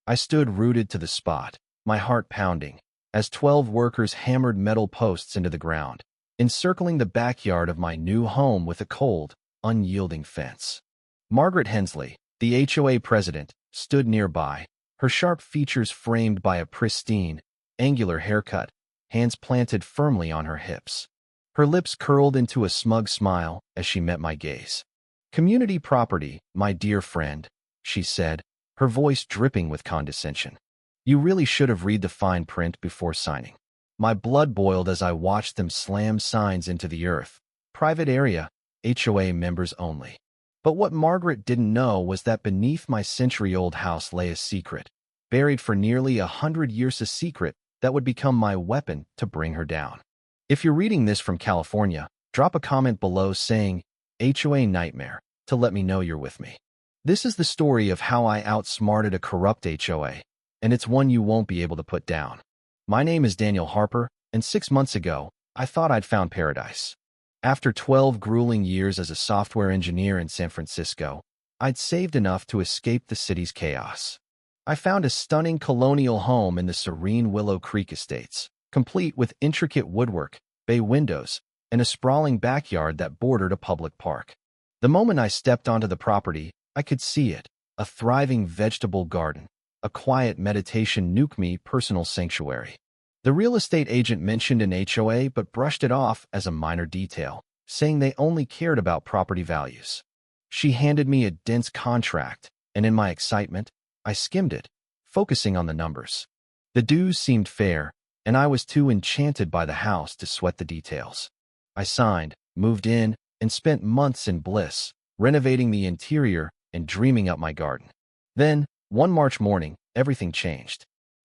I stood rooted to the spot, my heart pounding, as 12 workers hammered metal posts into the ground, encircling the backyard of my new home with a cold, unyielding fence. Margaret Hensley, the HOA president, stood nearby, her sharp features framed by a pristine, angular haircut, hands planted firmly on her hips. Her lips curled into a smug smile as she met my gaze. "Community property, my dear friend," she said, her voice dripping with condescension. "You really should have read the fine print before signing." My blood boiled as I watched them slam signs into the earth. "Private area, HOA members only." But what Margaret didn't know was that beneath my century-old house lay a secret, buried for nearly 100 years, a secret that would become my weapon to bring her down. If you're reading this from California, drop a comment below saying HOA nightmare to let me know you're with me. This is the story of how I outsmarted a corrupt HOA, and it's one you won't be able to put down. My name is Daniel Harper, and 6 months ago, I thought I'd found paradise. After 12 grueling years as a software engineer in San Francisco, I'd saved enough to escape the city's chaos. I found a stunning colonial home in the serene Willow Creek Estates, complete with intricate woodwork, bay windows, and a sprawling backyard that bordered a public park. The moment I stepped onto the property, I could see it, a thriving vegetable garden, a quiet meditation nuke-me personal sanctuary. The real estate agent mentioned an HOA but brushed it off as a minor detail, saying they only cared about property values. She handed me a dense contract, and in my excitement, I skimmed it, focusing on the numbers. The dues seemed fair, and I was too enchanted by the house to sweat the details. I signed, moved in, and spent months in bliss, renovating the interior and dreaming up my garden. Then, one March morning, everything changed.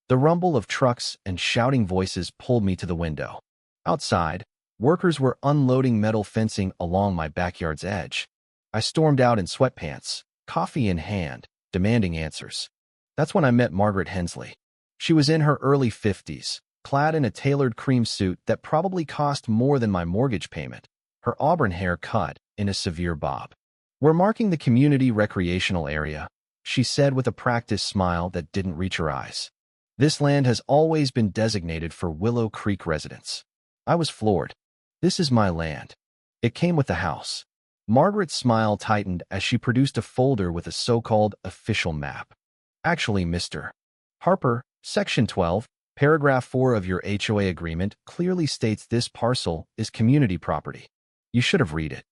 The rumble of trucks and shouting voices pulled me to the window. Outside, workers were unloading metal fencing along my backyard's edge. I stormed out in sweatpants, coffee in hand, demanding answers. That's when I met Margaret Hensley. She was in her early 50s, clad in a tailored cream suit that probably cost more than my mortgage payment, her auburn hair cut in a severe bob. "We're marking the community recreational area," she said with a practiced smile that didn't reach her eyes. "This land has always been designated for Willow Creek residents." I was floored. "This is my land." It came with the house. Margaret's smile tightened as she produced a folder with a so-called official map. "Actually, Mr. Harper, Section 12, Paragraph 4 of your HOA agreement clearly states this parcel is community property. You should have read it."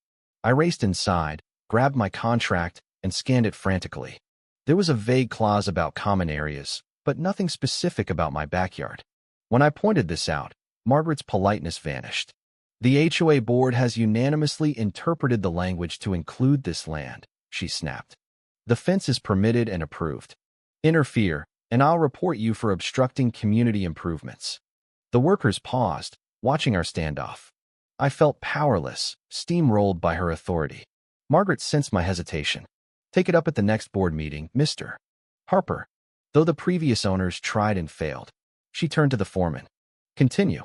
I raced inside, grabbed my contract, and scanned it frantically. There was a vague clause about common areas, but nothing specific about my backyard. When I pointed this out, Margaret's politeness vanished. "The HOA board has unanimously interpreted the language to include this land," she snapped. "The fence is permitted and approved. Interfere, and I'll report you for obstructing community improvements." The workers paused, watching our standoff. I felt powerless, steamrolled by her authority. Margaret sensed my hesitation. "Take it up at the next board meeting, Mr. Harper." Though the previous owners tried and failed, she turned to the foreman. "Continue."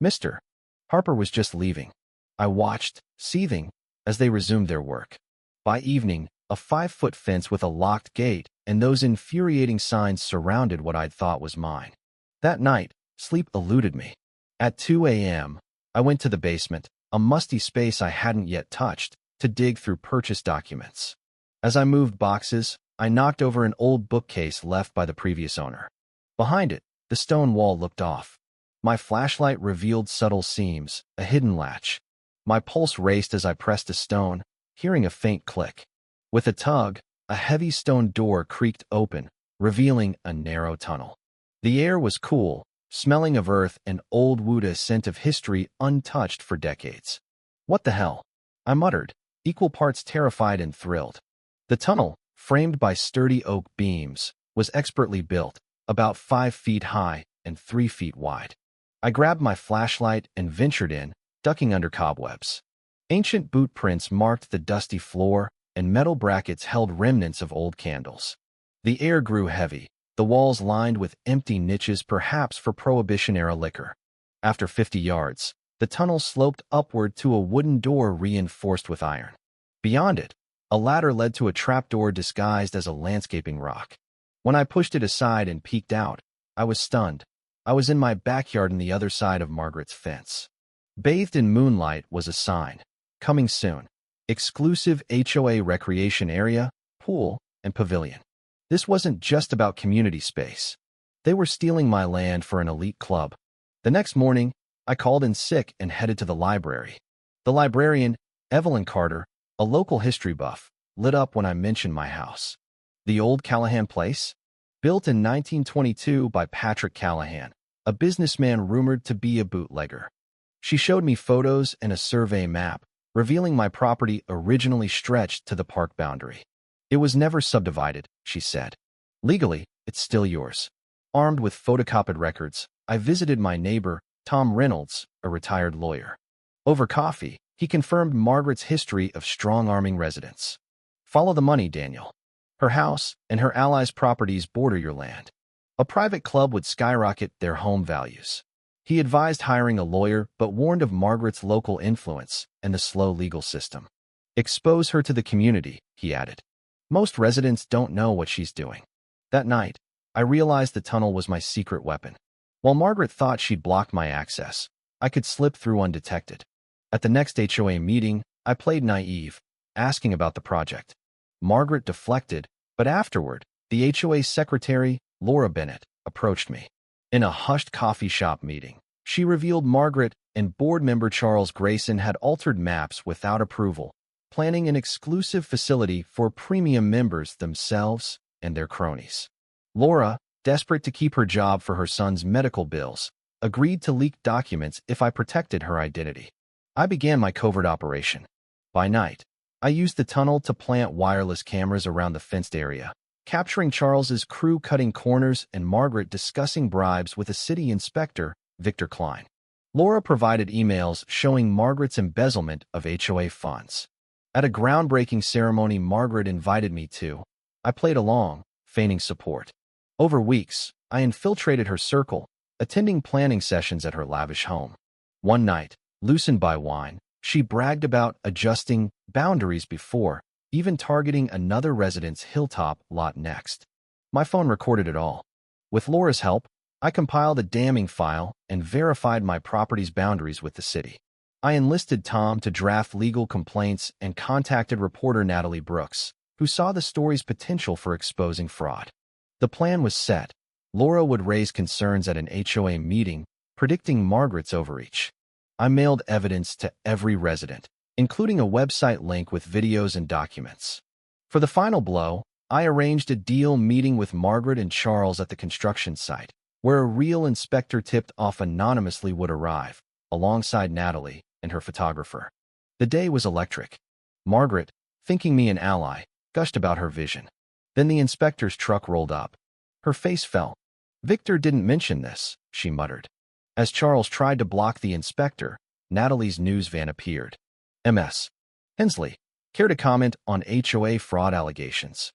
Mr. Harper was just leaving. I watched, seething, as they resumed their work. By evening, a 5-foot fence with a locked gate and those infuriating signs surrounded what I'd thought was mine. That night, sleep eluded me. At 2 a.m., I went to the basement, a musty space I hadn't yet touched, to dig through purchase documents. As I moved boxes, I knocked over an old bookcase left by the previous owner. Behind it, the stone wall looked off. My flashlight revealed subtle seams, a hidden latch. My pulse raced as I pressed a stone, hearing a faint click. With a tug, a heavy stone door creaked open, revealing a narrow tunnel. The air was cool, smelling of earth and old wood, a scent of history untouched for decades. "What the hell?" I muttered, equal parts terrified and thrilled. The tunnel, framed by sturdy oak beams, was expertly built, about 5 feet high and 3 feet wide. I grabbed my flashlight and ventured in, ducking under cobwebs. Ancient boot prints marked the dusty floor, and metal brackets held remnants of old candles. The air grew heavy, the walls lined with empty niches, perhaps for Prohibition-era liquor. After 50 yards, the tunnel sloped upward to a wooden door reinforced with iron. Beyond it, a ladder led to a trapdoor disguised as a landscaping rock. When I pushed it aside and peeked out, I was stunned. I was in my backyard on the other side of Margaret's fence. Bathed in moonlight was a sign. Coming soon. Exclusive HOA recreation area, pool, and pavilion. This wasn't just about community space. They were stealing my land for an elite club. The next morning, I called in sick and headed to the library. The librarian, Evelyn Carter, a local history buff, lit up when I mentioned my house. The old Callahan Place? Built in 1922 by Patrick Callahan, a businessman rumored to be a bootlegger. She showed me photos and a survey map, revealing my property originally stretched to the park boundary. It was never subdivided, she said. Legally, it's still yours. Armed with photocopied records, I visited my neighbor, Tom Reynolds, a retired lawyer. Over coffee, he confirmed Margaret's history of strong-arming residents. Follow the money, Daniel. Her house and her allies' properties border your land. A private club would skyrocket their home values. He advised hiring a lawyer but warned of Margaret's local influence and the slow legal system. Expose her to the community, he added. Most residents don't know what she's doing. That night, I realized the tunnel was my secret weapon. While Margaret thought she'd blocked my access, I could slip through undetected. At the next HOA meeting, I played naive, asking about the project. Margaret deflected, but afterward, the HOA secretary, Laura Bennett, approached me. In a hushed coffee shop meeting, she revealed Margaret and board member Charles Grayson had altered maps without approval, planning an exclusive facility for premium members themselves and their cronies. Laura, desperate to keep her job for her son's medical bills, agreed to leak documents if I protected her identity. I began my covert operation. By night, I used the tunnel to plant wireless cameras around the fenced area, capturing Charles's crew cutting corners and Margaret discussing bribes with a city inspector, Victor Klein. Laura provided emails showing Margaret's embezzlement of HOA funds. At a groundbreaking ceremony Margaret invited me to, I played along, feigning support. Over weeks, I infiltrated her circle, attending planning sessions at her lavish home. One night, loosened by wine, she bragged about adjusting boundaries before, even targeting another resident's hilltop lot next. My phone recorded it all. With Laura's help, I compiled a damning file and verified my property's boundaries with the city. I enlisted Tom to draft legal complaints and contacted reporter Natalie Brooks, who saw the story's potential for exposing fraud. The plan was set. Laura would raise concerns at an HOA meeting, predicting Margaret's overreach. I mailed evidence to every resident, including a website link with videos and documents. For the final blow, I arranged a deal meeting with Margaret and Charles at the construction site, where a real inspector tipped off anonymously would arrive, alongside Natalie and her photographer. The day was electric. Margaret, thinking me an ally, gushed about her vision. Then the inspector's truck rolled up. Her face fell. "Victor didn't mention this," she muttered. As Charles tried to block the inspector, Natalie's news van appeared. "Ms. Hensley, care to comment on HOA fraud allegations?"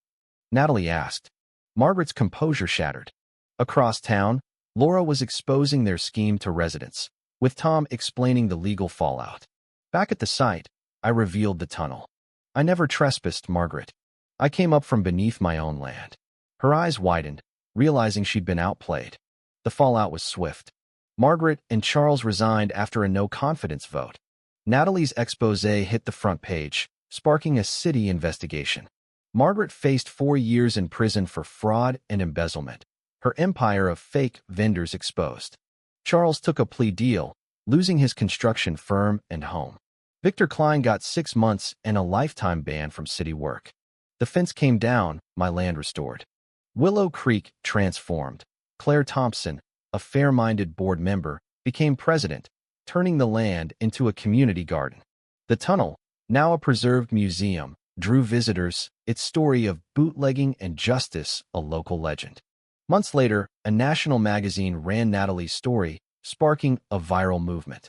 Natalie asked. Margaret's composure shattered. Across town, Laura was exposing their scheme to residents, with Tom explaining the legal fallout. Back at the site, I revealed the tunnel. I never trespassed Margaret. I came up from beneath my own land. Her eyes widened, realizing she'd been outplayed. The fallout was swift. Margaret and Charles resigned after a no-confidence vote. Natalie's expose hit the front page, sparking a city investigation. Margaret faced 4 years in prison for fraud and embezzlement, her empire of fake vendors exposed. Charles took a plea deal, losing his construction firm and home. Victor Klein got 6 months and a lifetime ban from city work. The fence came down, my land restored. Willow Creek transformed. Claire Thompson, a fair-minded board member, became president, turning the land into a community garden. The tunnel, now a preserved museum, drew visitors, its story of bootlegging and justice a local legend. Months later, a national magazine ran Natalie's story, sparking a viral movement.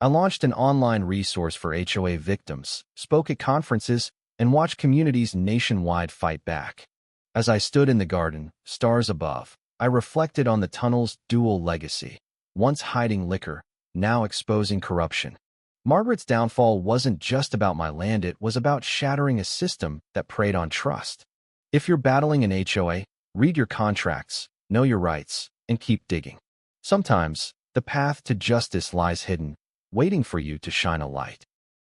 I launched an online resource for HOA victims, spoke at conferences, and watched communities nationwide fight back. As I stood in the garden, stars above, I reflected on the tunnel's dual legacy, once hiding liquor, now exposing corruption. Margaret's downfall wasn't just about my land, it was about shattering a system that preyed on trust. If you're battling an HOA, Read your contracts, know your rights, and keep digging. Sometimes, the path to justice lies hidden, waiting for you to shine a light.